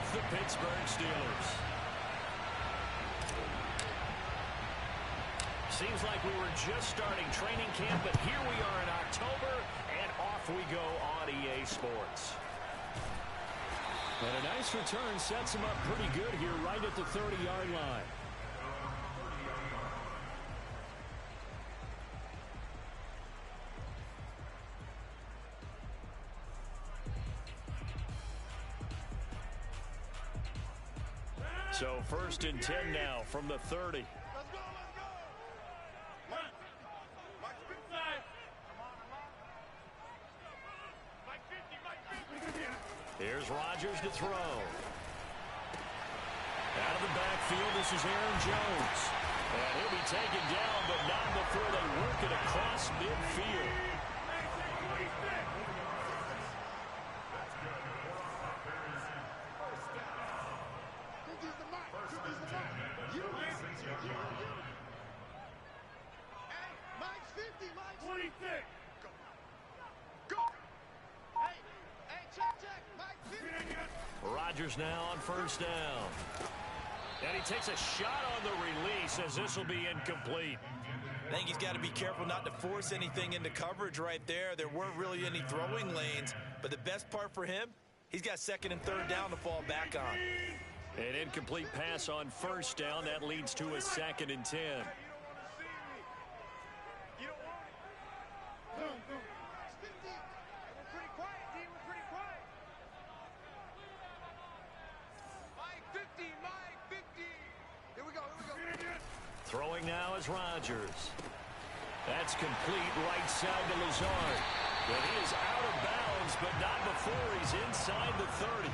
with the Pittsburgh Steelers. Seems like we were just starting training camp, but here we are in October, and off we go on EA Sports. And a nice return sets him up pretty good here right at the 30-yard line. So 1st and 10 now from the 30. Here's Rodgers to throw. Out of the backfield, this is Aaron Jones. And he'll be taken down, but not before they work it across midfield. Rodgers now on 1st down. And he takes a shot on the release as this will be incomplete. I think he's got to be careful not to force anything into coverage right there. There weren't really any throwing lanes, but the best part for him, he's got 2nd and 3rd down to fall back on. An incomplete pass on 1st down. That leads to a 2nd and 10. Throwing now is Rodgers. That's complete right side to Lazard. But he is out of bounds, but not before he's inside the 30.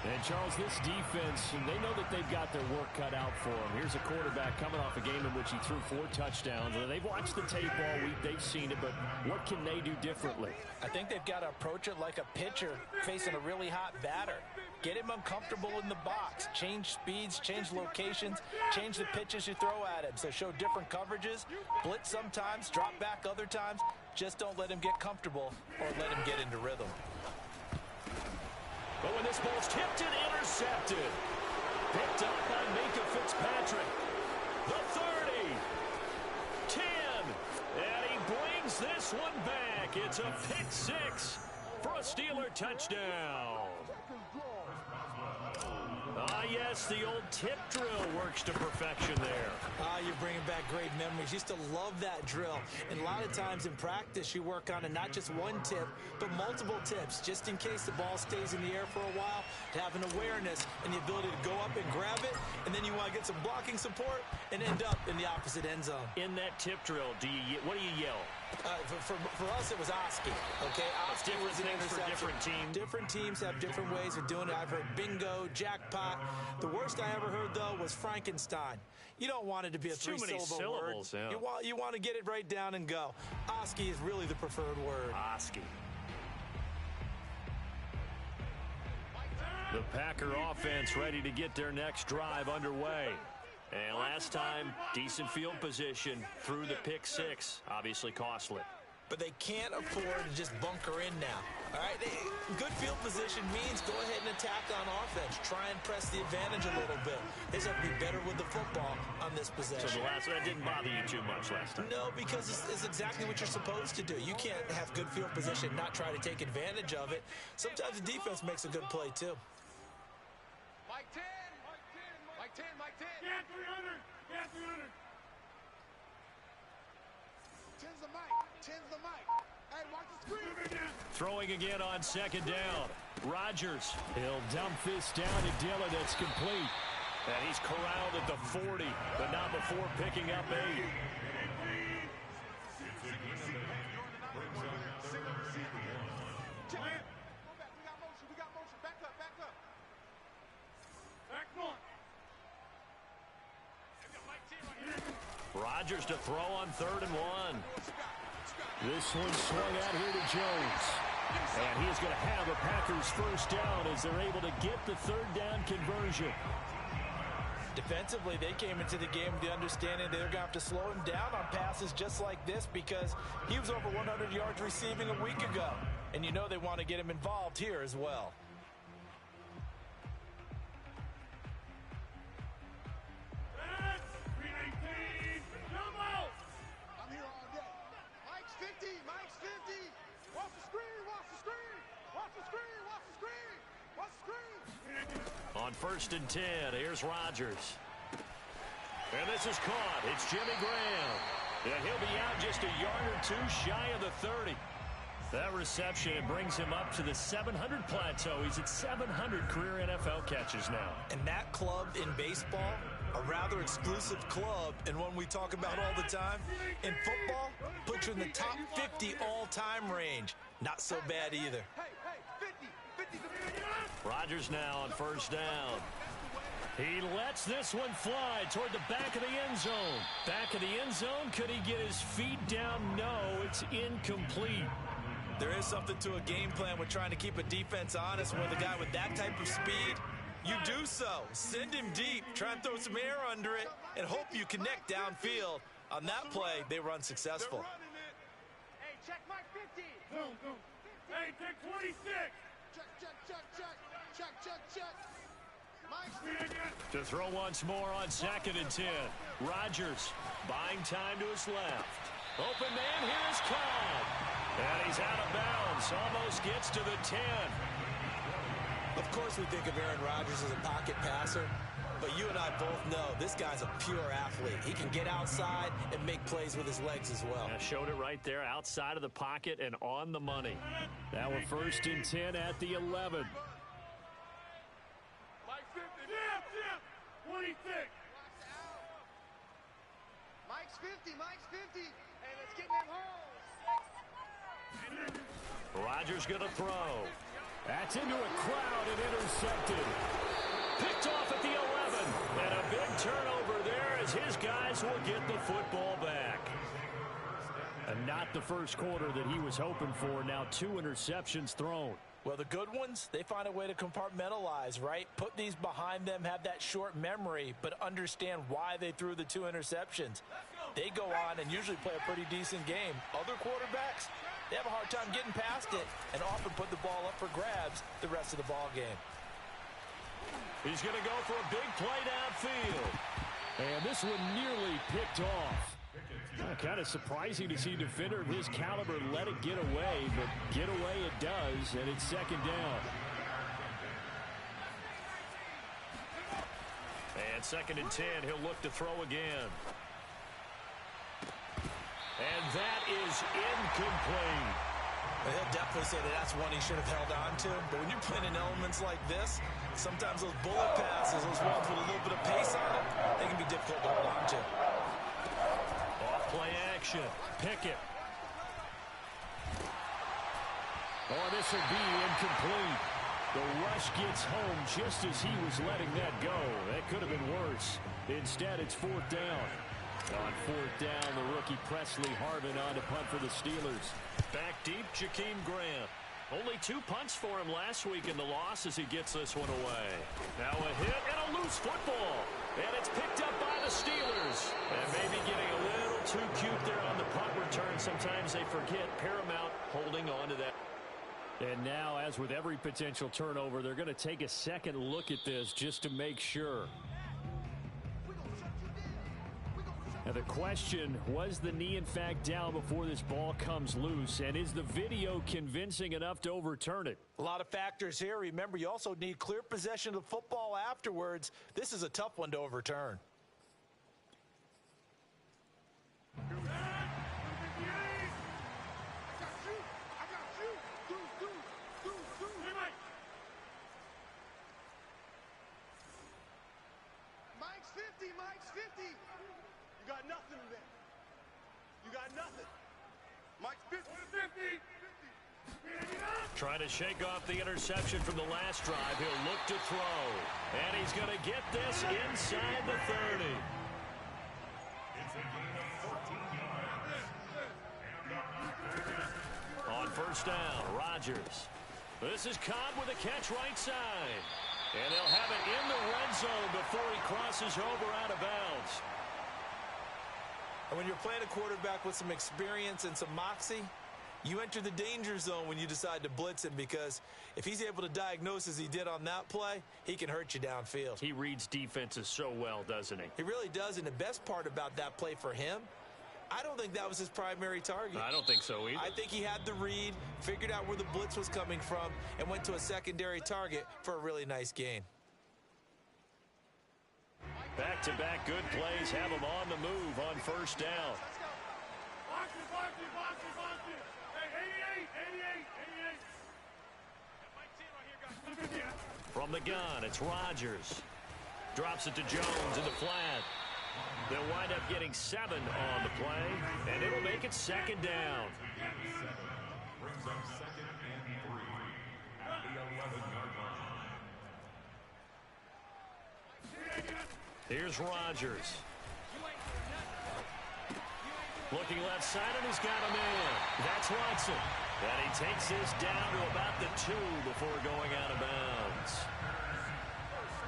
And, Charles, this defense, they know that they've got their work cut out for them. Here's a quarterback coming off a game in which he threw 4 touchdowns. They've watched the tape all week. They've seen it, but what can they do differently? I think they've got to approach it like a pitcher facing a really hot batter. Get him uncomfortable in the box. Change speeds, change locations, change the pitches you throw at him. So show different coverages, blitz sometimes, drop back other times. Just don't let him get comfortable or let him get into rhythm. But when this ball's tipped and intercepted, picked up by Minka Fitzpatrick. The 30, 10, and he brings this one back. It's a pick 6 for a Steeler touchdown. Ah, yes, the old tip drill works to perfection there. You're bringing back great memories. Used to love that drill. And a lot of times in practice, you work on it, not just one tip, but multiple tips, just in case the ball stays in the air for a while, to have an awareness and the ability to go up and grab it, and then you want to get some blocking support and end up in the opposite end zone. In that tip drill, what do you yell? For us, it was Oski. Okay, Oski was an interception. For different teams. Different teams have different ways of doing it. I've heard bingo, jackpot. The worst I ever heard, though, was Frankenstein. You don't want it to be a three-syllable word. Yeah. You want to get it right down and go. Oski is really the preferred word. Oski. The Packer offense ready to get their next drive underway. And last time, decent field position through the pick 6. Obviously costly. But they can't afford to just bunker in now. All right, good field position means go ahead and attack on offense. Try and press the advantage a little bit. They just have to be better with the football on this possession. So that didn't bother you too much last time? No, because it's exactly what you're supposed to do. You can't have good field position, not try to take advantage of it. Sometimes the defense makes a good play, too. Mike 10. Mike 10. Mike 10. Yeah, 300. Yeah, 300. 10's the mic. 10's the mic. Hey, watch the screen. Throwing again on 2nd down. Rodgers. He'll dump this down to Dillon. It's complete. And he's corralled at the 40, but not before picking up 8. Rodgers to throw on 3rd and 1. This one swung out here to Jones. And he is going to have a Packers 1st down as they're able to get the 3rd down conversion. Defensively, they came into the game with the understanding they're going to have to slow him down on passes just like this because he was over 100 yards receiving a week ago. And you know they want to get him involved here as well. On 1st and 10, here's Rodgers. And this is caught. It's Jimmy Graham. And he'll be out just a yard or two shy of the 30. That reception, it brings him up to the 700 plateau. He's at 700 career NFL catches now. And that club in baseball, a rather exclusive club and one we talk about all the time. In football, puts you in the top 50 all-time range. Not so bad either. Rodgers now on 1st down. He lets this one fly toward the back of the end zone. Back of the end zone. Could he get his feet down? No, it's incomplete. There is something to a game plan with trying to keep a defense honest with a guy with that type of speed. You do so. Send him deep. Try and throw some air under it and hope you connect downfield. On that play, they run successful. Hey, check my 50. Hey, check 26. Check. To throw once more on 2nd and 10. Rodgers buying time to his left. Open man, here's Cobb. And he's out of bounds. Almost gets to the 10. Of course we think of Aaron Rodgers as a pocket passer, but you and I both know this guy's a pure athlete. He can get outside and make plays with his legs as well. Yeah, showed it right there outside of the pocket and on the money. Now we're 1st and 10 at the 11. 26. Mike's 50. Hey, let's get them home. Rodgers going to throw. That's into a crowd and intercepted. Picked off at the 11. And a big turnover there as his guys will get the football back. And not the first quarter that he was hoping for. Now 2 interceptions thrown. Well, the good ones, they find a way to compartmentalize, right? Put these behind them, have that short memory, but understand why they threw the 2 interceptions. They go on and usually play a pretty decent game. Other quarterbacks, they have a hard time getting past it and often put the ball up for grabs the rest of the ball game. He's going to go for a big play downfield. And this one nearly picked off. Kind of surprising to see a defender of his caliber let it get away, but get away it does, and it's 2nd down. And 2nd and 10, he'll look to throw again. And that is incomplete. He'll definitely say that that's one he should have held on to, but when you're playing in elements like this, sometimes those bullet passes, those ones with a little bit of pace on them, they can be difficult to hold on to. Play action. Pickett. Oh, this will be incomplete. The rush gets home just as he was letting that go. That could have been worse. Instead, it's 4th down. On 4th down, the rookie Presley Harvin on to punt for the Steelers. Back deep, Jakeem Grant. Only 2 punts for him last week in the loss as he gets this one away. Now a hit and a loose football. And it's picked up by the Steelers. And maybe getting a little too cute there on the punt return. Sometimes they forget Paramount holding on to that. And now, as with every potential turnover, they're going to take a second look at this just to make sure. Now the question, was the knee in fact down before this ball comes loose? And is the video convincing enough to overturn it? A lot of factors here. Remember, you also need clear possession of the football afterwards. This is a tough one to overturn. Mike's 50. You got nothing there. You got nothing. Mike's 50. Trying to shake off the interception from the last drive. He'll look to throw. And he's going to get this inside the 30. On 1st down, Rodgers. This is Cobb with a catch right side. And they'll have it in the red zone before he crosses over out of bounds. And when you're playing a quarterback with some experience and some moxie, you enter the danger zone when you decide to blitz him, because if he's able to diagnose as he did on that play, he can hurt you downfield. He reads defenses so well, doesn't he? He really does, and the best part about that play for him, I don't think that was his primary target. I don't think so either. I think he had the read, figured out where the blitz was coming from, and went to a secondary target for a really nice gain. Back-to-back good plays have them on the move on first down. From the gun, it's Rodgers. Drops it to Jones in the flat. They'll wind up getting 7 on the play, and it'll make it second down. Brings up 2nd and 3 at the 11-yard line. Here's Rodgers. Looking left side, and he's got him in. That's Watson. And he takes this down to about the 2 before going out of bounds.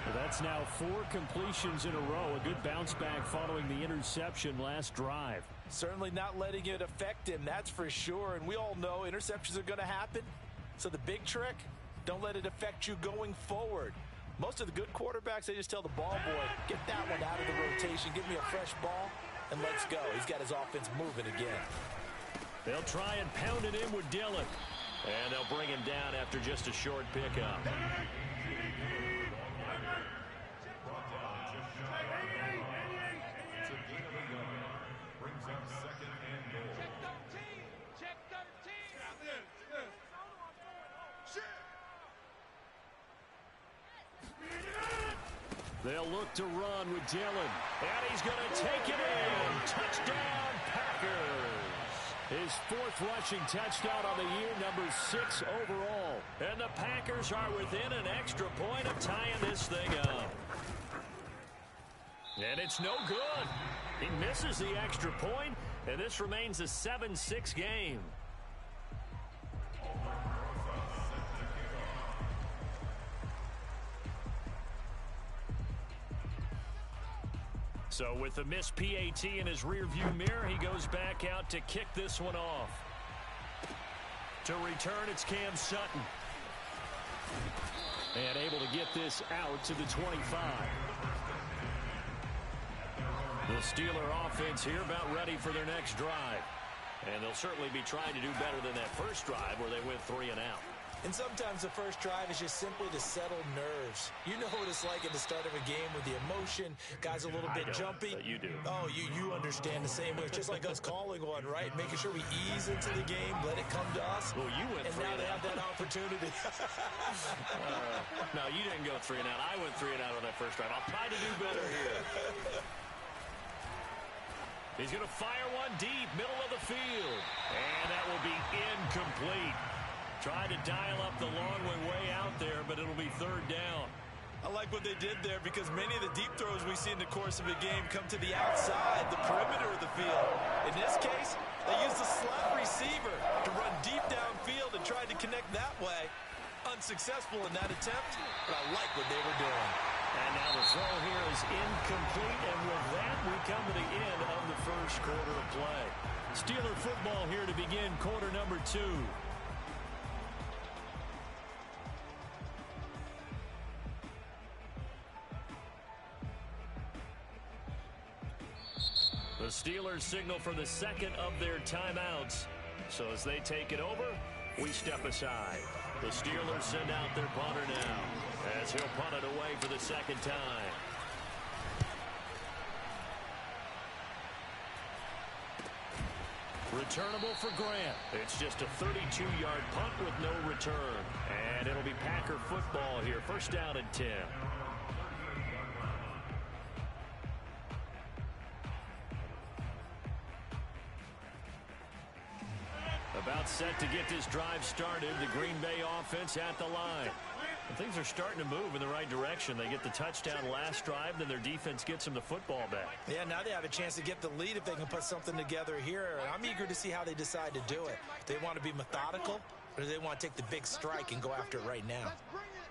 Well, that's now 4 completions in a row. A good bounce back following the interception last drive. Certainly not letting it affect him, that's for sure. And we all know interceptions are going to happen. So the big trick, don't let it affect you going forward. Most of the good quarterbacks, they just tell the ball boy, get that one out of the rotation, give me a fresh ball, and let's go. He's got his offense moving again. They'll try and pound it in with Dillon. And they'll bring him down after just a short pickup. Brings up 2nd and goal. Check 13. Check 13. They'll look to run with Dillon. And he's going to take it in. Touchdown, Packers. His 4th rushing touchdown on the year, number 6 overall. And the Packers are within an extra point of tying this thing up. And it's no good. He misses the extra point, and this remains a 7-6 game. So with the missed PAT in his rearview mirror, he goes back out to kick this one off. To return, it's Cam Sutton. And able to get this out to the 25. The Steeler offense here about ready for their next drive. And they'll certainly be trying to do better than that first drive where they went 3 and out. And sometimes the first drive is just simply to settle nerves. You know what it's like at the start of a game with the emotion. Guys a little bit jumpy. You do. Oh, you understand the same way. It's just like us calling one, right? Making sure we ease into the game, let it come to us. Well, you went 3 and now and they out. have that opportunity. No, you didn't go 3 and out. I went 3 and out on that first drive. I'll try to do better here. He's going to fire one deep, middle of the field. And that will be incomplete. Tried to dial up the long one way out there, but it'll be 3rd down. I like what they did there because many of the deep throws we see in the course of a game come to the outside, the perimeter of the field. In this case, they used the slot receiver to run deep downfield and tried to connect that way. Unsuccessful in that attempt, but I like what they were doing. And now the throw here is incomplete, and with that, we come to the end of the first quarter of play. Steeler football here to begin quarter number 2. The Steelers signal for the 2nd of their timeouts. So as they take it over, we step aside. The Steelers send out their punter now, as he'll punt it away for the 2nd time. Returnable for Grant. It's just a 32-yard punt with no return. And it'll be Packer football here. First down and 10. About set to get this drive started. The Green Bay offense at the line. And things are starting to move in the right direction. They get the touchdown last drive, then their defense gets them the football back. Yeah, now they have a chance to get the lead if they can put something together here. And I'm eager to see how they decide to do it. They want to be methodical, or do they want to take the big strike and go after it right now? Let's bring it.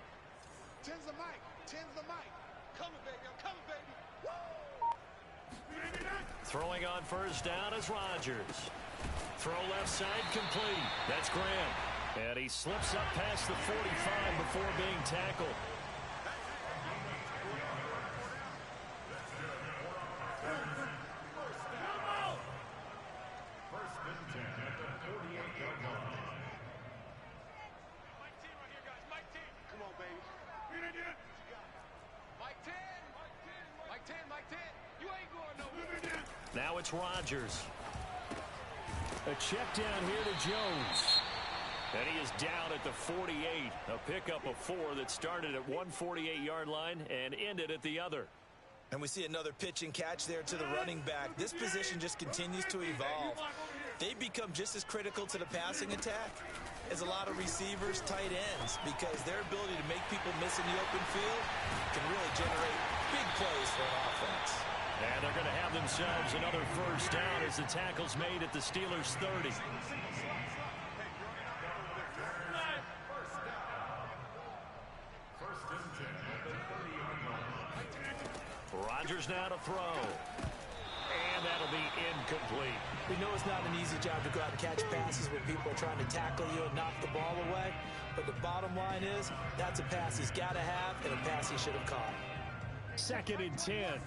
Tens the mic. Tens the mic. Coming, baby. I'm coming, baby. Woo! Throwing on first down is Rodgers. Throw left side complete. That's Graham. And he slips up past the 45 before being tackled. First and 10 at the 48-yard line. Mike 10 right here, guys. Mike 10. Come on, baby. Mike 10. Mike 10. Mike 10. Mike 10. Now it's Rodgers. A check down here to Jones. And he is down at the 48. A pickup of 4 that started at 148-yard line and ended at the other. And we see another pitch and catch there to the running back. This position just continues to evolve. They become just as critical to the passing attack as a lot of receivers, tight ends, because their ability to make people miss in the open field can really generate big plays for an offense. And they're going to have themselves another first down as the tackle's made at the Steelers' 30. Rodgers now to throw. And that'll be incomplete. We know it's not an easy job to go out and catch passes when people are trying to tackle you and knock the ball away. But the bottom line is, that's a pass he's got to have and a pass he should have caught. 2nd and 10.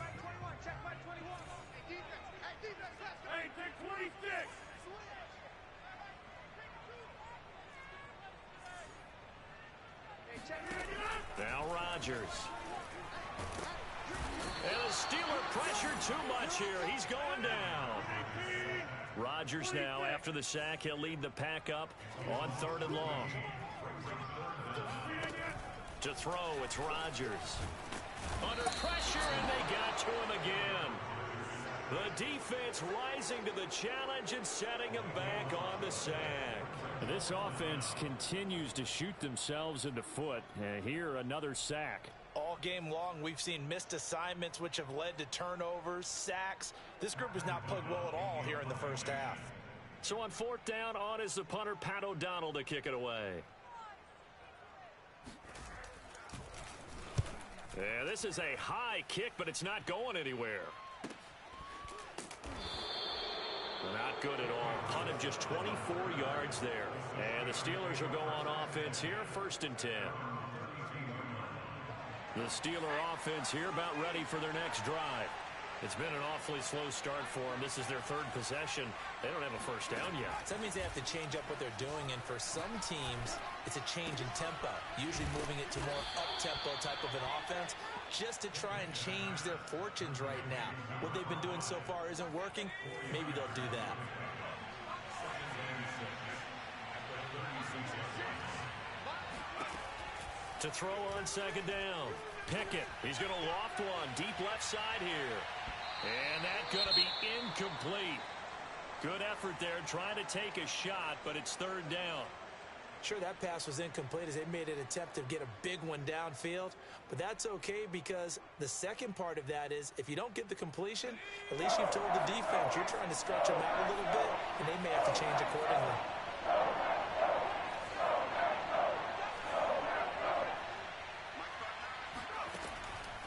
Hey, take 26. Now Rodgers. And the Steeler pressure too much here. He's going down. Rodgers now, after the sack, he'll lead the pack up on 3rd and long. To throw, it's Rodgers. Under pressure, and they got to him again. The defense rising to the challenge and setting him back on the sack. This offense continues to shoot themselves in the foot. Here, another sack. All game long, we've seen missed assignments, which have led to turnovers, sacks. This group has not played well at all here in the first half. So on 4th down, on is the punter, Pat O'Donnell, to kick it away. Yeah, this is a high kick, but it's not going anywhere. Not good at all. Punted just 24 yards there. And the Steelers will go on offense here, 1st and 10. The Steeler offense here about ready for their next drive. It's been an awfully slow start for them. This is their 3rd possession. They don't have a first down yet. So that means they have to change up what they're doing, and for some teams, it's a change in tempo, usually moving it to more up-tempo type of an offense, just to try and change their fortunes right now. What they've been doing so far isn't working. Maybe they'll do that. To throw on 2nd down. Pickett, he's going to loft one deep left side here. And that's going to be incomplete. Good effort there trying to take a shot, but it's 3rd down. Sure, that pass was incomplete as they made an attempt to get a big one downfield, but that's okay because the second part of that is if you don't get the completion, at least you've told the defense you're trying to stretch them out a little bit, and they may have to change accordingly.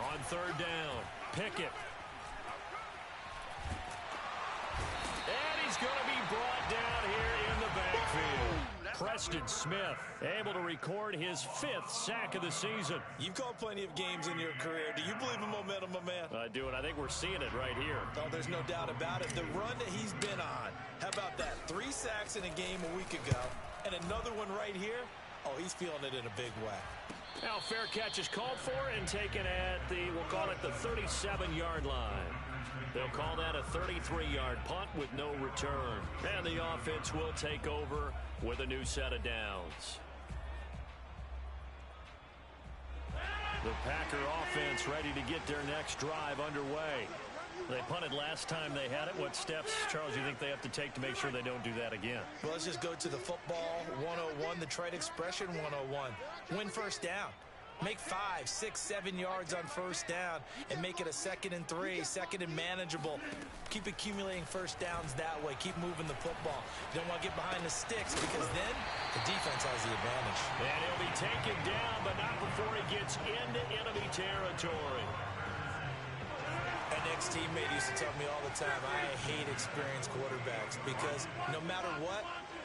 On 3rd down, Pickett. And he's going to be brought down here in the backfield. Preston Smith able to record his 5th sack of the season. You've called plenty of games in your career. Do you believe in momentum, my man? I do, and I think we're seeing it right here. Oh, there's no doubt about it. The run that he's been on. How about that? 3 sacks in a game a week ago, and another one right here. Oh, he's feeling it in a big way. Now fair catch is called for and taken at the, we'll call it the 37-yard line. They'll call that a 33-yard punt with no return. And the offense will take over with a new set of downs. The Packer offense ready to get their next drive underway. They punted last time they had it. What steps, Charles, you think they have to take to make sure they don't do that again? Well, let's just go to the football 101, the trade expression 101. Win first down. Make 5, 6, 7 yards on first down and make it a 2nd and 3, 2nd and manageable. Keep accumulating first downs that way. Keep moving the football. You don't want to get behind the sticks because then the defense has the advantage. And he'll be taken down, but not before he gets into enemy territory. An ex-teammate used to tell me all the time, I hate experienced quarterbacks because no matter what,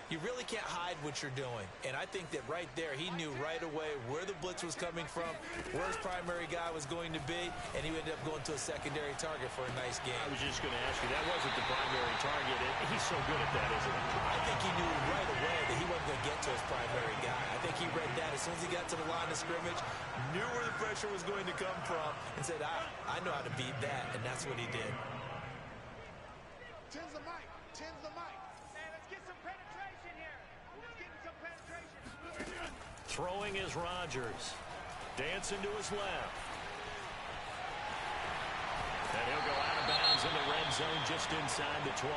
you really can't hide what you're doing. And I think that right there, he knew right away where the blitz was coming from, where his primary guy was going to be, and he ended up going to a secondary target for a nice game. I was just going to ask you, that wasn't the primary target. He's so good at that, isn't he? I think he knew right away that he wasn't going to get to his primary guy. I think he read that as soon as he got to the line of scrimmage, knew where the pressure was going to come from, and said, I know how to beat that, and that's what he did. Throwing is Rodgers. Dancing to his left. And he'll go out of bounds in the red zone just inside the 20.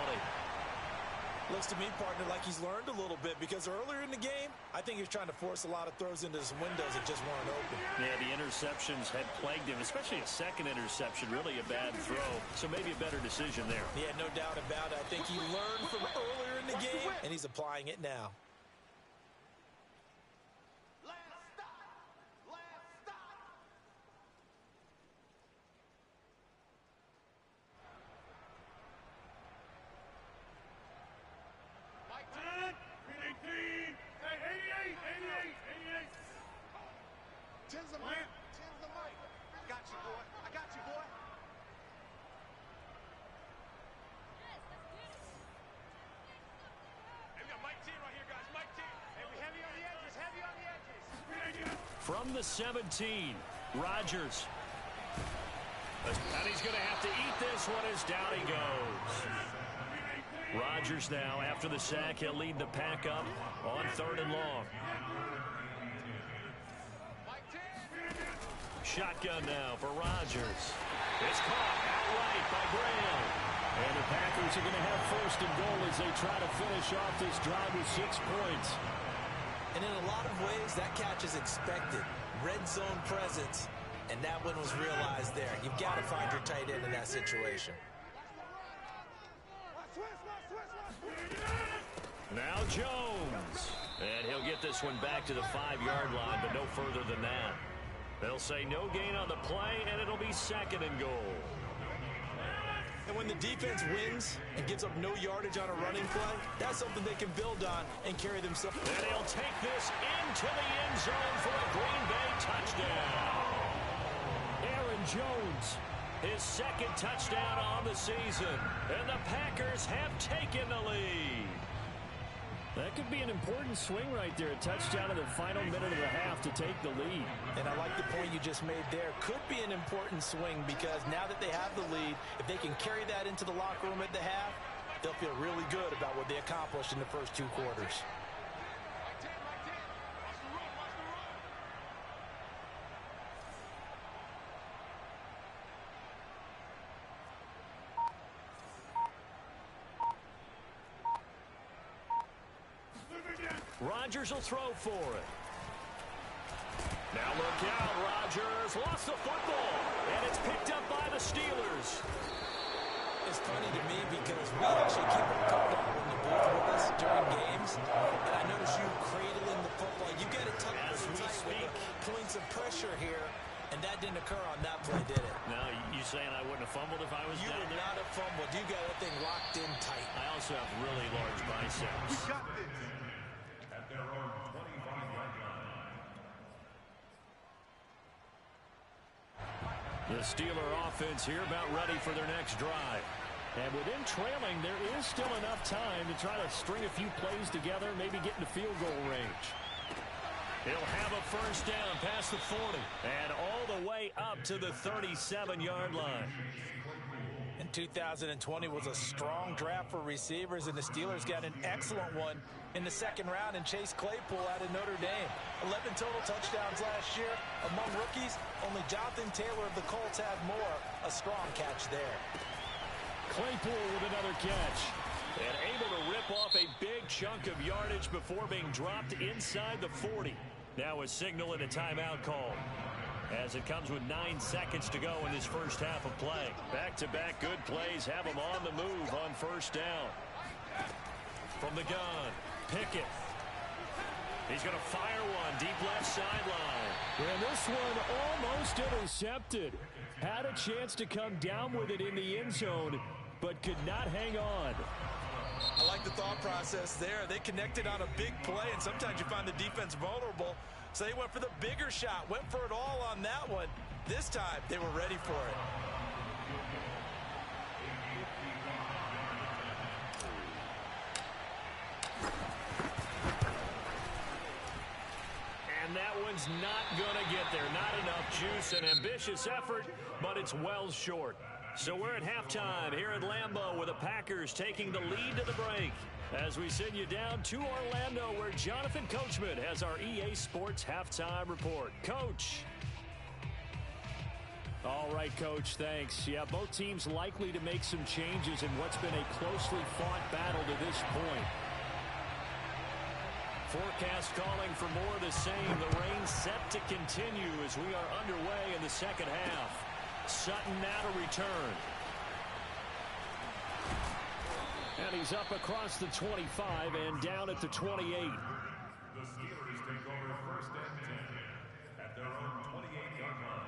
Looks to me, partner, like he's learned a little bit, because earlier in the game, I think he was trying to force a lot of throws into some windows that just weren't open. Yeah, the interceptions had plagued him, especially a second interception, really a bad throw. So maybe a better decision there. Yeah, no doubt about it. I think he learned from earlier in the game, and he's applying it now. From the 17, Rodgers. And he's going to have to eat this one as down he goes. Rodgers now, after the sack, he'll lead the pack up on 3rd and long. Shotgun now for Rodgers. It's caught outright by Graham. And the Packers are going to have 1st and goal as they try to finish off this drive with 6 points. And in a lot of ways, that catch is expected. Red zone presence, and that one was realized there. You've got to find your tight end in that situation. Now Jones. And he'll get this one back to the 5-yard line, but no further than that. They'll say no gain on the play, and it'll be 2nd and goal. And when the defense wins and gives up no yardage on a running play, that's something they can build on and carry themselves. And he'll take this into the end zone for a Green Bay touchdown. Aaron Jones, his 2nd touchdown on the season. And the Packers have taken the lead. That could be an important swing right there. A touchdown in the final minute of the half to take the lead. And I like the point you just made there. Could be an important swing, because now that they have the lead, if they can carry that into the locker room at the half, they'll feel really good about what they accomplished in the first 2 quarters. Rodgers will throw for it. Now look out, Rodgers lost the football, and it's picked up by the Steelers. It's funny to me because we actually keep a football in the booth with us during games, and I notice you cradling the football. You get it tucked really tight with the points of pressure here, and that didn't occur on that play, did it? Now, you saying I wouldn't have fumbled if I was down there? You would not have fumbled. You got that thing locked in tight. I also have really large biceps. We got this. At their own 25-yard line. The Steeler offense here about ready for their next drive. And with him trailing, there is still enough time to try to string a few plays together, maybe get into field goal range. He'll have a 1st down past the 40 and all the way up to the 37-yard line. And 2020 was a strong draft for receivers, and the Steelers got an excellent one in the 2nd round in Chase Claypool out of Notre Dame. 11 total touchdowns last year. Among rookies, only Jonathan Taylor of the Colts had more. A strong catch there. Claypool with another catch. And able to rip off a big chunk of yardage before being dropped inside the 40. Now a signal and a timeout call, as it comes with 9 seconds to go in this first half of play. Back-to-back good plays have them on the move on 1st down. From the gun, Pickett. He's going to fire one deep left sideline. And this one almost intercepted. Had a chance to come down with it in the end zone, but could not hang on. I like the thought process there. They connected on a big play, and sometimes you find the defense vulnerable. So they went for the bigger shot, went for it all on that one. This time, they were ready for it. And that one's not going to get there. Not enough juice, an ambitious effort, but it's well short. So we're at halftime here at Lambeau with the Packers taking the lead to the break. As we send you down to Orlando where Jonathan Coachman has our EA Sports halftime report. Coach. All right, Coach, thanks. Yeah, both teams likely to make some changes in what's been a closely fought battle to this point. Forecast calling for more of the same. The rain set to continue as we are underway in the second half. Sutton now to return. And he's up across the 25 and down at the 28. The Steelers take over first and 10 at their own 28-yard line.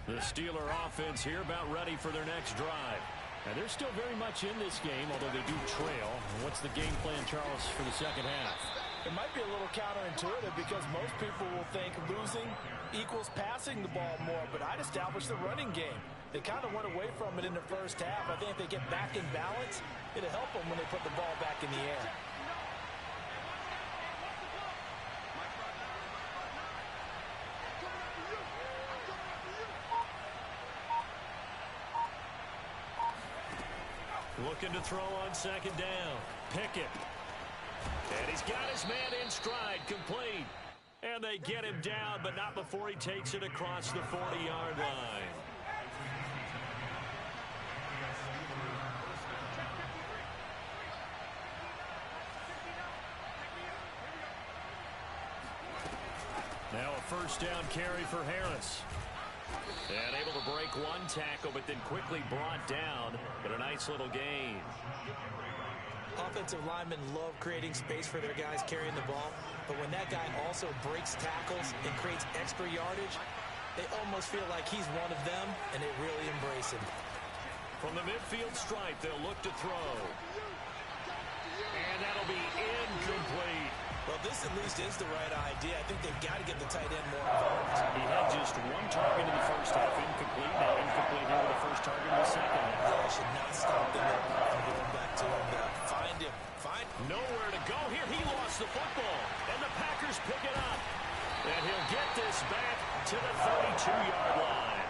The Steeler offense here about ready for their next drive. And they're still very much in this game, although they do trail. What's the game plan, Charles, for the second half? It might be a little counterintuitive because most people will think losing equals passing the ball more, but I'd establish the running game. They kind of went away from it in the first half. I think if they get back in balance, it'll help them when they put the ball back in the air. Looking to throw on second down. Pickett. And he's got his man in stride, complete. And they get him down, but not before he takes it across the 40-yard line. Now a first down carry for Harris. And able to break one tackle, but then quickly brought down. But a nice little gain. Offensive linemen love creating space for their guys carrying the ball. But when that guy also breaks tackles and creates extra yardage, they almost feel like he's one of them, and they really embrace him. From the midfield stripe, they'll look to throw. And that'll be incomplete. Well, this at least is the right idea. I think they've got to get the tight end more involved. He had just one target in the first half, incomplete. Now incomplete here with the first target in the second half. Yeah, should not stop them from going back to him. Find him. Find him. Nowhere to go here. He lost the football. And the Packers pick it up. And he'll get this back to the 32-yard line.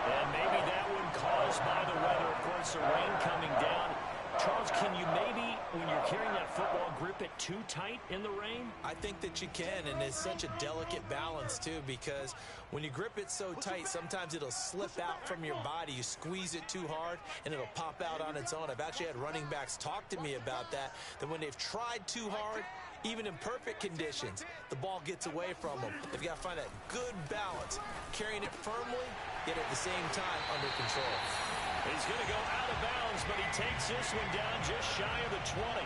And maybe that one caused by the weather. Of course, the rain coming down. Charles, can you maybe, when you're carrying that football, grip it too tight in the rain? I think that you can, and it's such a delicate balance, too, because when you grip it so tight, sometimes it'll slip out from your body. You squeeze it too hard, and it'll pop out on its own. I've actually had running backs talk to me about that when they've tried too hard, even in perfect conditions, the ball gets away from them. They've got to find that good balance, carrying it firmly, yet at the same time under control. He's going to go out of bounds, but he takes this one down just shy of the 20.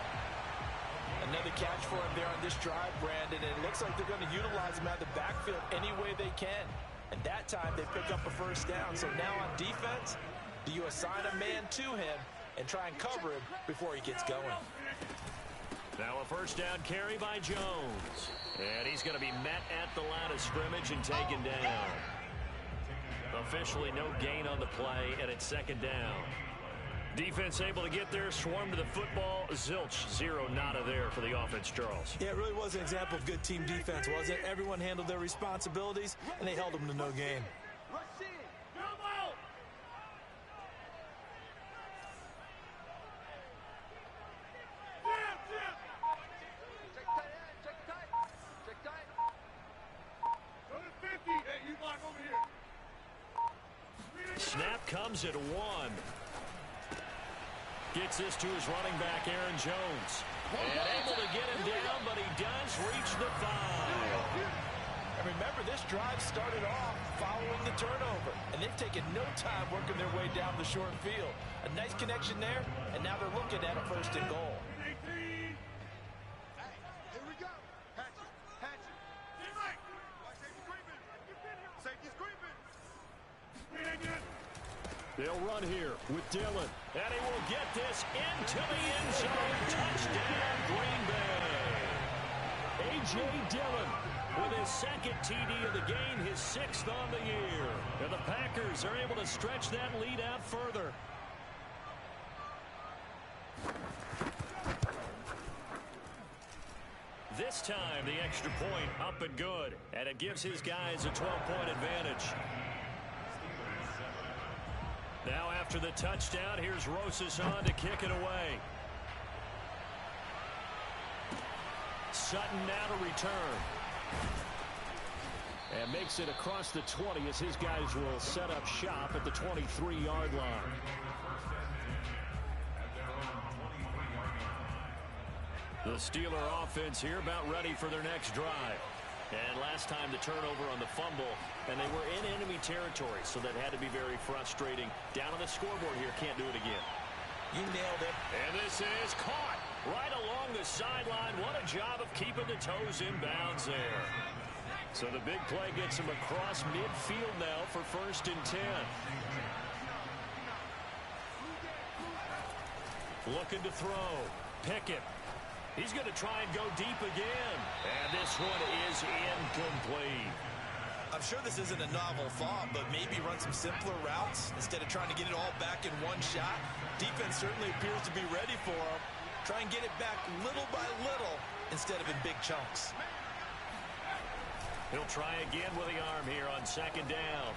Another catch for him there on this drive, Brandon, and it looks like they're going to utilize him out of the backfield any way they can. And that time they pick up a first down. So now on defense, do you assign a man to him and try and cover him before he gets going? Now a first down carry by Jones. And he's going to be met at the line of scrimmage and taken down. Officially no gain on the play, and it's second down. Defense able to get there, swarm to the football. Zilch, zero nada there for the offense, Charles. Yeah, it really was an example of good team defense, wasn't it? Everyone handled their responsibilities, and they held them to no gain. Snap comes at 1. Gets this to his running back, Aaron Jones. And able to get him down, but he does reach the 5. And remember, this drive started off following the turnover, and they've taken no time working their way down the short field. A nice connection there, and now they're looking at a first and goal. Here we go. Hatch it. Hatch it. Safety's creeping. Safety's creeping. They'll run here with Dillon. And he will get this into the end zone. Touchdown, Green Bay. A.J. Dillon with his second TD of the game, his 6th on the year. And the Packers are able to stretch that lead out further. This time, the extra point up and good. And it gives his guys a 12-point advantage. Now after the touchdown, here's Rosas on to kick it away. Sutton now to return. And makes it across the 20 as his guys will set up shop at the 23-yard line. The Steeler offense here about ready for their next drive. And last time the turnover on the fumble, and they were in enemy territory, so that had to be very frustrating. Down on the scoreboard here, can't do it again. You nailed it. And this is caught right along the sideline. What a job of keeping the toes in bounds there. So the big play gets him across midfield now for 1st and 10. Looking to throw. Pickett. He's going to try and go deep again. And this one is incomplete. I'm sure this isn't a novel thought, but maybe run some simpler routes instead of trying to get it all back in one shot. Defense certainly appears to be ready for him. Try and get it back little by little instead of in big chunks. He'll try again with the arm here on 2nd down.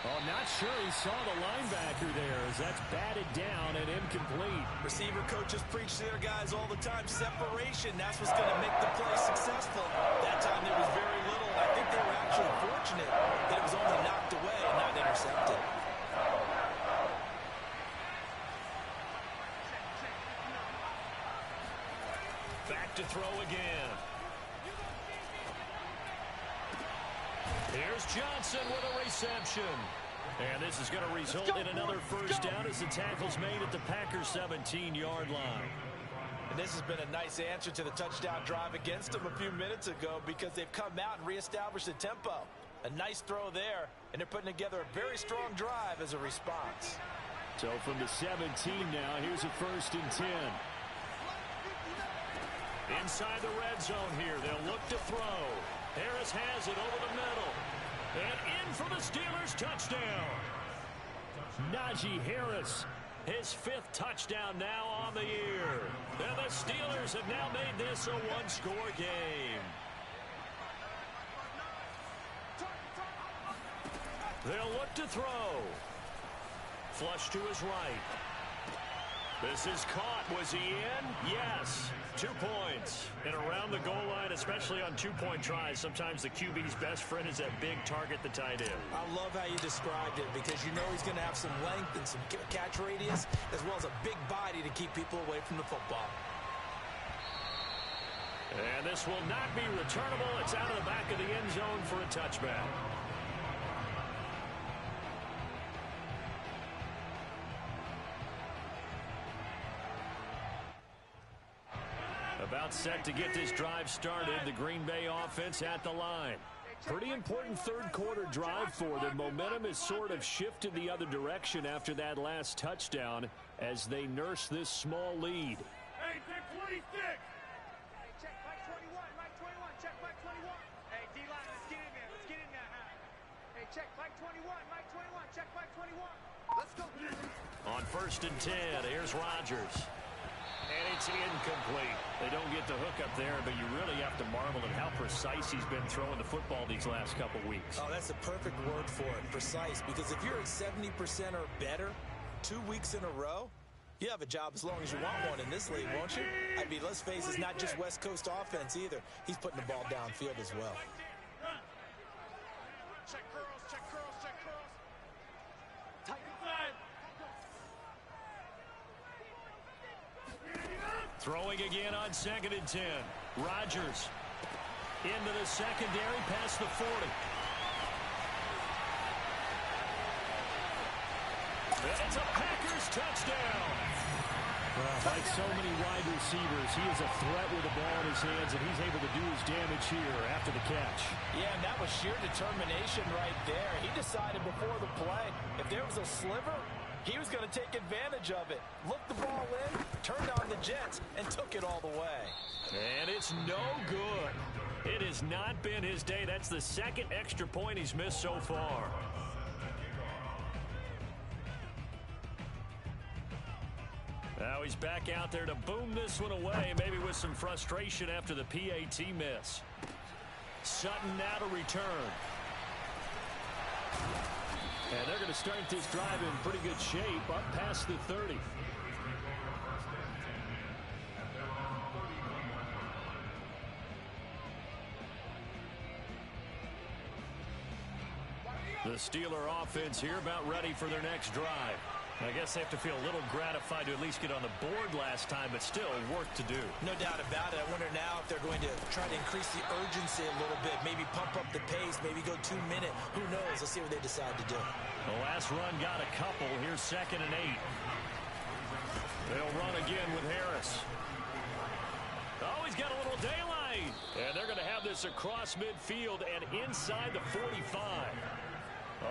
Oh, not sure he saw the linebacker there as that's batted down and incomplete. Receiver coaches preach to their guys all the time. Separation, that's what's going to make the play successful. That time there was very little. I think they were actually fortunate that it was only knocked away and not intercepted. Back to throw again. Here's Johnson with a reception. And this is going to result in another 1st down as the tackle's made at the Packers' 17-yard line. And this has been a nice answer to the touchdown drive against them a few minutes ago because they've come out and reestablished the tempo. A nice throw there, and they're putting together a very strong drive as a response. So from the 17 now, here's a 1st and 10. Inside the red zone here, they'll look to throw. Harris has it over the middle. And in for the Steelers' touchdown. Najee Harris. His 5th touchdown now on the year. And the Steelers have now made this a one-score game. They'll look to throw. Flush to his right. This is caught. Was he in? Yes. 2 points. And around the goal line, especially on 2-point tries, sometimes the QB's best friend is that big target, the tight end. I love how you described it because you know he's going to have some length and some catch radius as well as a big body to keep people away from the football. And this will not be returnable. It's out of the back of the end zone for a touchback. About set to get this drive started. The Green Bay offense at the line. Pretty important 3rd quarter drive for them. Momentum has sort of shifted the other direction after that last touchdown as they nurse this small lead. Hey, check 26. Hey, check Mike 21. Mike 21. Check Mike 21. Hey, D-line, let's get in there. Let's get in there. Hey, check Mike 21. Mike 21. Check Mike 21. Let's go. On 1st and 10, here's Rodgers. And it's incomplete. They don't get the hook up there, but you really have to marvel at how precise he's been throwing the football these last couple weeks. Oh, that's a perfect word for it, precise, because if you're at 70% or better 2 weeks in a row, you have a job as long as you want one in this league, won't you? I mean, let's face it, it's not just West Coast offense either. He's putting the ball downfield as well. Check curls, check curls, check curls. Tight inside. Throwing again on 2nd and 10. Rodgers into the secondary past the 40. And it's a Packers touchdown. Like so many wide receivers, he is a threat with the ball in his hands, and he's able to do his damage here after the catch. Yeah, and that was sheer determination right there. He decided before the play, if there was a sliver, he was going to take advantage of it. Looked the ball in, turned on the Jets, and took it all the way. And it's no good. It has not been his day. That's the 2nd extra point he's missed so far. Now he's back out there to boom this one away, maybe with some frustration after the PAT miss. Sutton now to return. And they're going to start this drive in pretty good shape, up past the 30. The Steeler offense here about ready for their next drive. I guess they have to feel a little gratified to at least get on the board last time, but still work to do. No doubt about it. I wonder now if they're going to try to increase the urgency a little bit, maybe pump up the pace, maybe go 2 minute. Who knows? Let's see what they decide to do. The last run got a couple. Here's 2nd and 8. They'll run again with Harris. Oh, he's got a little daylight. And they're going to have this across midfield and inside the 45.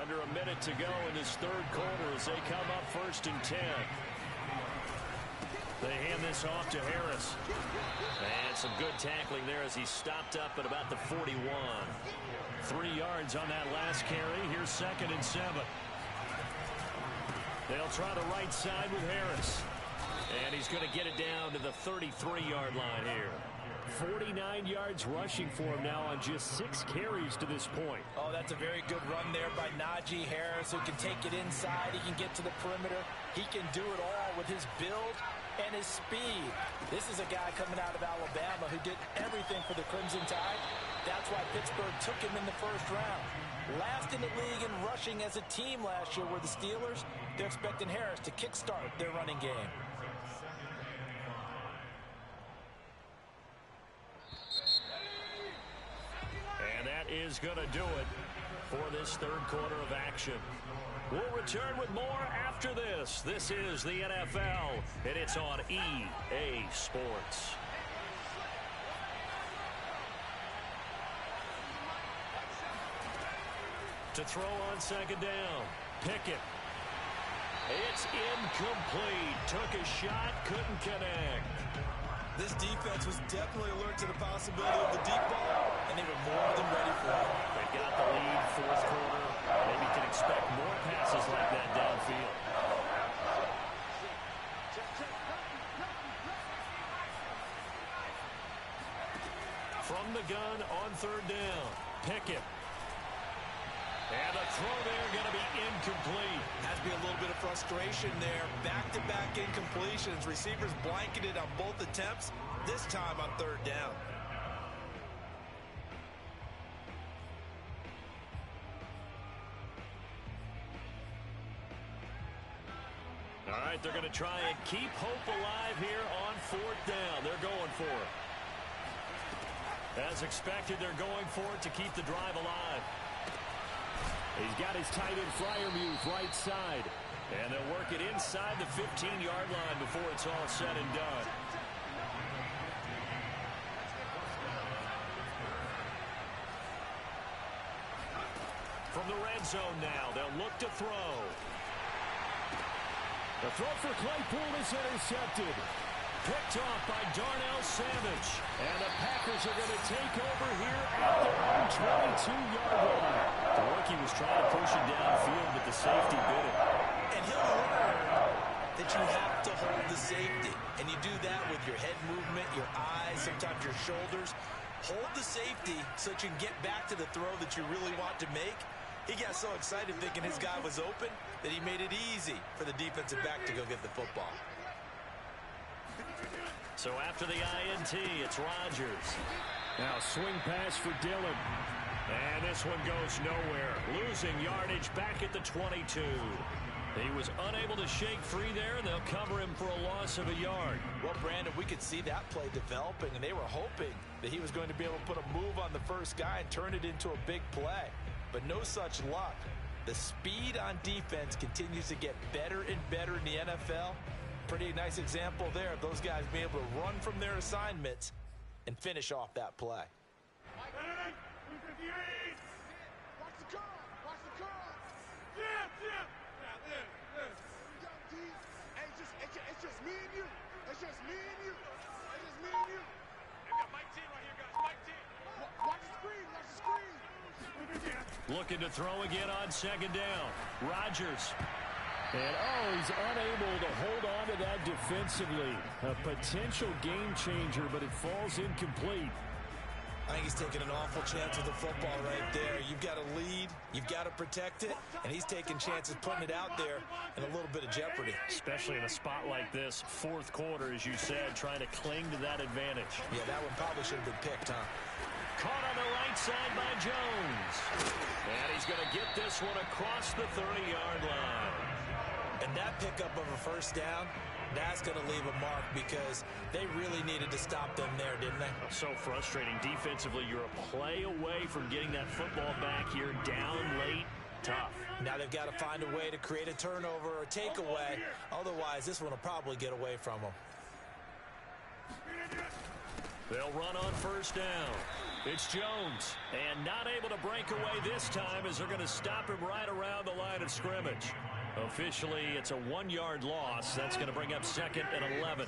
Under a minute to go in this 3rd quarter as they come up 1st and 10. They hand this off to Harris. And some good tackling there as he stopped up at about the 41. 3 yards on that last carry. Here's 2nd and 7. They'll try the right side with Harris. And he's going to get it down to the 33-yard line here. 49 yards rushing for him now on just 6 carries to this point. Oh, that's a very good run there by Najee Harris, who can take it inside. He can get to the perimeter. He can do it all with his build and his speed. This is a guy coming out of Alabama who did everything for the Crimson Tide. That's why Pittsburgh took him in the 1st round. Last in the league in rushing as a team last year were the Steelers. They're expecting Harris to kickstart their running game. And that is going to do it for this 3rd quarter of action. We'll return with more after this. This is the NFL, and it's on EA Sports. To throw on 2nd down. Pickett. It's incomplete. Took a shot, couldn't connect. This defense was definitely alert to the possibility of the deep ball, and they were more than ready for it. They've got the lead, 4th quarter. Maybe can expect more passes like that downfield. From the gun on 3rd down. Pickett. And the throw there going to be incomplete. Has to be a little bit of frustration there. Back-to-back incompletions. Receivers blanketed on both attempts, this time on 3rd down. All right, they're going to try and keep hope alive here on 4th down. They're going for it. As expected, they're going for it to keep the drive alive. He's got his tight end Freiermuth right side. And they'll work it inside the 15-yard line before it's all said and done. From the red zone now, they'll look to throw. The throw for Claypool is intercepted. Picked off by Darnell Savage. And the Packers are going to take over here at their own 22-yard line. The rookie was trying to push it downfield, but the safety bit it. And he'll learn that you have to hold the safety. And you do that with your head movement, your eyes, sometimes your shoulders. Hold the safety so that you can get back to the throw that you really want to make. He got so excited thinking his guy was open that he made it easy for the defensive back to go get the football. So after the INT, it's Rodgers. Now swing pass for Dillon. And this one goes nowhere. Losing yardage back at the 22. He was unable to shake free there, and they'll cover him for a loss of a yard. Well, Brandon, we could see that play developing, and they were hoping that he was going to be able to put a move on the first guy and turn it into a big play. But no such luck. The speed on defense continues to get better and better in the NFL. Pretty nice example there of those guys being able to run from their assignments and finish off that play. Watch the curl! Watch the curl! Jim! Now this. Young D, hey, it's just me and you. It's just me and you. It's just me and you. Hey, we got Mike T right here, guys. Mike T. Watch the screen. Watch the screen. Looking to throw again on 2nd down. Rodgers. And, he's unable to hold on to that defensively. A potential game changer, but it falls incomplete. I think he's taking an awful chance with the football right there. You've got to lead, you've got to protect it, and he's taking chances putting it out there in a little bit of jeopardy. Especially in a spot like this, fourth quarter, as you said, trying to cling to that advantage. Yeah, that one probably should have been picked, huh? Caught on the right side by Jones. And he's going to get this one across the 30-yard line. And that pickup of a first down, that's going to leave a mark because they really needed to stop them there, didn't they? So frustrating. Defensively, you're a play away from getting that football back here down late. Tough. Now they've got to find a way to create a turnover or takeaway. Otherwise, this one will probably get away from them. They'll run on first down. It's Jones. And not able to break away this time as they're going to stop him right around the line of scrimmage. Officially, it's a 1-yard loss. That's going to bring up 2nd and 11.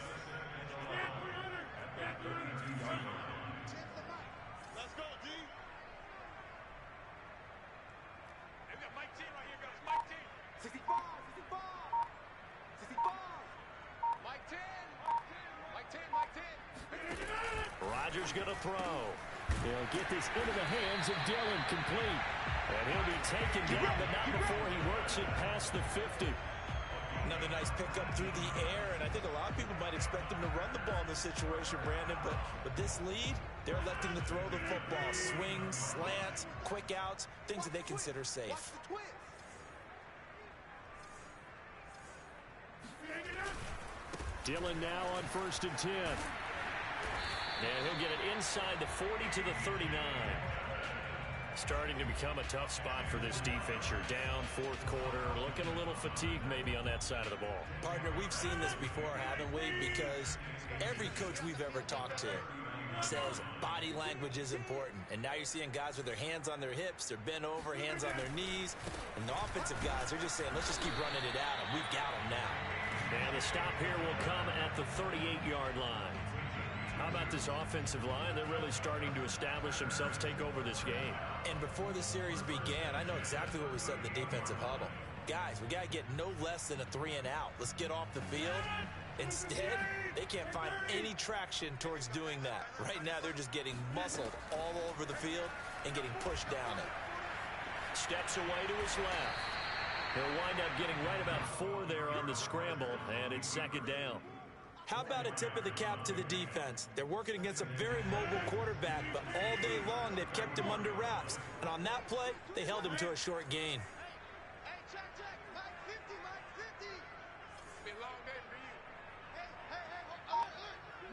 Let's go, D. Hey, we got Mike 10 right here, guys. Mike 10. 65, 65, 65. Mike 10. Mike 10, Mike 10. Rodgers going to throw. He'll get this into the hands of Dillon, complete. And he'll be taken down, but not before he works it past the 50. Another nice pickup through the air, and I think a lot of people might expect him to run the ball in this situation, Brandon, but with this lead, they're electing to throw the football. Swings, slants, quick outs, things that they consider safe. Dillon now on 1st and 10. And he'll get it inside the 40 to the 39. Starting to become a tough spot for this defense. You're down fourth quarter, looking a little fatigued maybe on that side of the ball. Partner, we've seen this before, haven't we? Because every coach we've ever talked to says body language is important. And now you're seeing guys with their hands on their hips, they're bent over, hands on their knees. And the offensive guys are just saying, let's just keep running it at them. We've got them now. And the stop here will come at the 38-yard line. How about this offensive line? They're really starting to establish themselves, take over this game. And before the series began, I know exactly what we said in the defensive huddle. Guys, we got to get no less than a 3 and out. Let's get off the field. Instead, they can't find any traction towards doing that. Right now, they're just getting muscled all over the field and getting pushed down it. Steps away to his left. He'll wind up getting right about 4 there on the scramble, and it's 2nd down. How about a tip of the cap to the defense? They're working against a very mobile quarterback, but all day long they've kept him under wraps. And on that play, they held him to a short gain. Hey, check. Mike 50, Mike 50. Been a long day for you. Hey.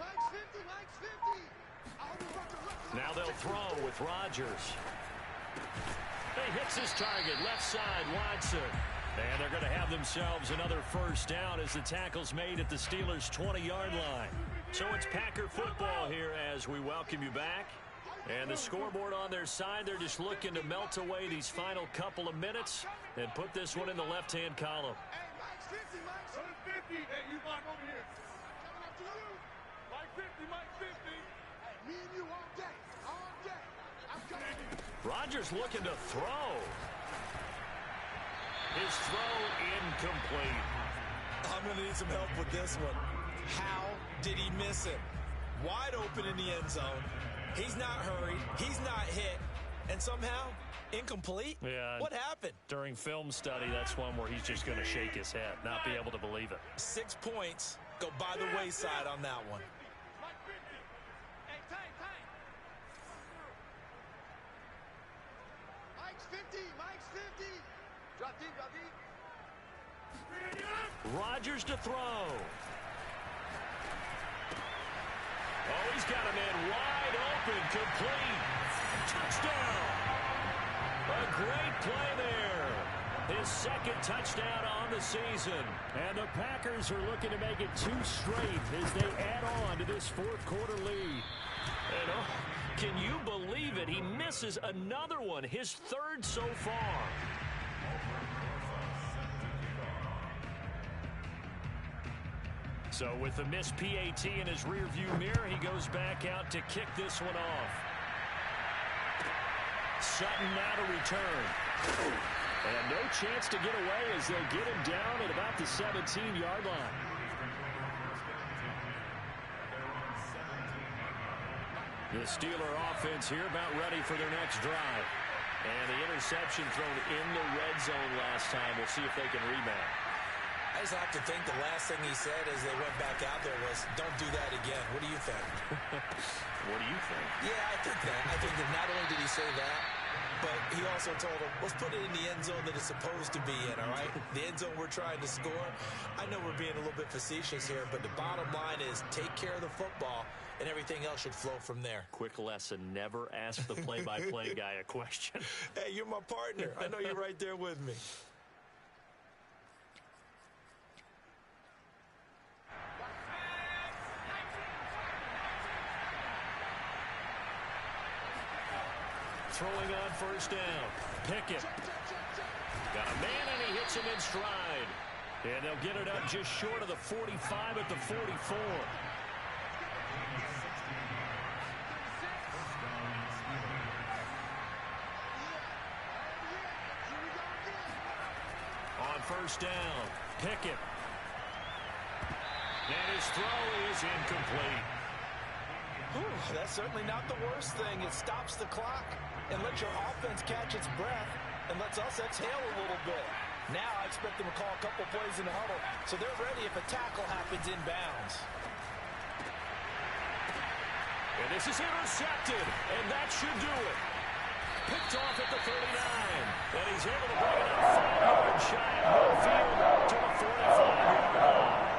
Mike's 50. Now they'll throw with Rodgers. He hits his target, left side, Watson. And they're going to have themselves another first down as the tackle's made at the Steelers' 20-yard line. So it's Packer football here as we welcome you back. And the scoreboard on their side, they're just looking to melt away these final couple of minutes and put this one in the left-hand column. Hey, Mike's 50, Mike's 50. Hey, you Mike over here. Coming up to you. Mike 50, Mike 50. Hey, me and you all day. All day. I'm coming to you. Rodgers looking to throw. His throw incomplete. I'm going to need some help with this one. How did he miss it? Wide open in the end zone. He's not hurried. He's not hit. And somehow, incomplete? Yeah. What happened? During film study, that's one where he's just going to shake his head, not be able to believe it. 6 points go by the wayside on that one. Mike 50. Hey, time. Mike's 50, Mike's 50. Drop deep. Rodgers to throw. Oh, he's got a man wide open, complete. Touchdown. A great play there. His 2nd touchdown on the season. And the Packers are looking to make it 2 straight as they add on to this fourth quarter lead. And can you believe it? He misses another one, his 3rd so far. So with the missed PAT in his rearview mirror, he goes back out to kick this one off. Sutton now to return. And no chance to get away as they'll get him down at about the 17-yard line. The Steeler offense here about ready for their next drive. And the interception thrown in the red zone last time. We'll see if they can rebound. I just have to think the last thing he said as they went back out there was, don't do that again. What do you think? What do you think? Yeah, I think that. I think that not only did he say that, but he also told him, let's put it in the end zone that it's supposed to be in, all right? The end zone we're trying to score. I know we're being a little bit facetious here, but the bottom line is take care of the football, and everything else should flow from there. Quick lesson, never ask the play-by-play guy a question. Hey, you're my partner. I know you're right there with me. Throwing on first down. Pickett. Got a man, and he hits him in stride. And they'll get it up just short of the 45 at the 44. On first down, Pickett. And his throw is incomplete. Ooh, that's certainly not the worst thing. It stops the clock and lets your offense catch its breath and lets us exhale a little bit. Now I expect them to call a couple plays in the huddle so they're ready if a tackle happens inbounds. And this is intercepted, and that should do it. Picked off at the 39, and he's able to bring it up 5 yards shy of midfield to the 45-yard line.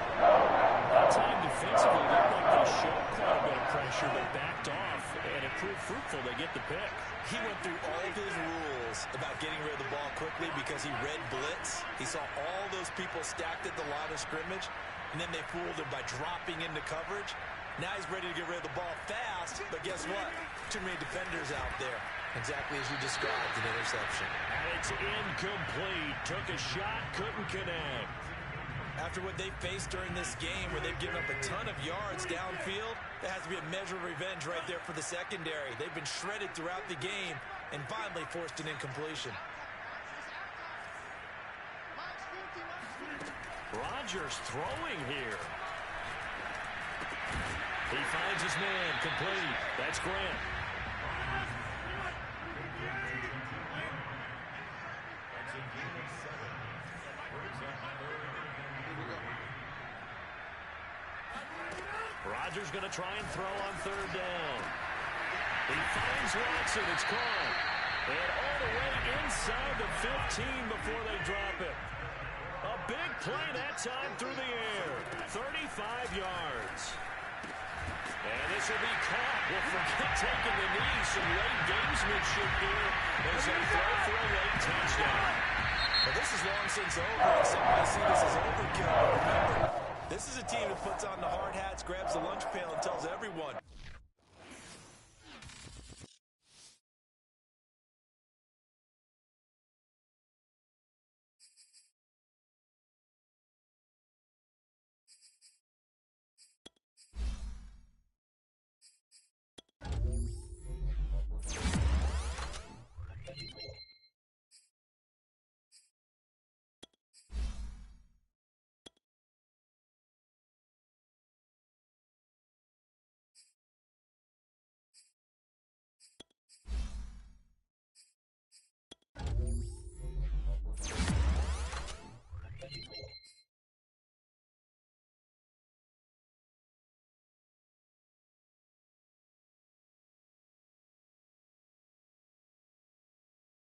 That time defensively looked like they showed quite a bit of pressure, but backed off, and it proved fruitful. They get the pick. He went through all of his rules about getting rid of the ball quickly because he read blitz. He saw all those people stacked at the line of scrimmage, and then they fooled him by dropping into coverage. Now he's ready to get rid of the ball fast, but guess what? Too many defenders out there. Exactly as you described, an interception. And it's incomplete. Took a shot, couldn't connect. After what they faced during this game where they've given up a ton of yards downfield, there has to be a measure of revenge right there for the secondary. They've been shredded throughout the game and finally forced an incompletion. Rodgers throwing here. He finds his man, complete. That's Grant. Rodgers going to try and throw on third down. He finds Watson. It's caught. And all the way inside the 15 before they drop it. A big play that time through the air. 35 yards. And this will be caught. We'll forget taking the knee. Some late gamesmanship here as they throw for a late touchdown. Well, this is long since over. Some might see this as overkill. Remember, this is a team that puts on the hard hats, grabs the lunch pail, and tells everyone,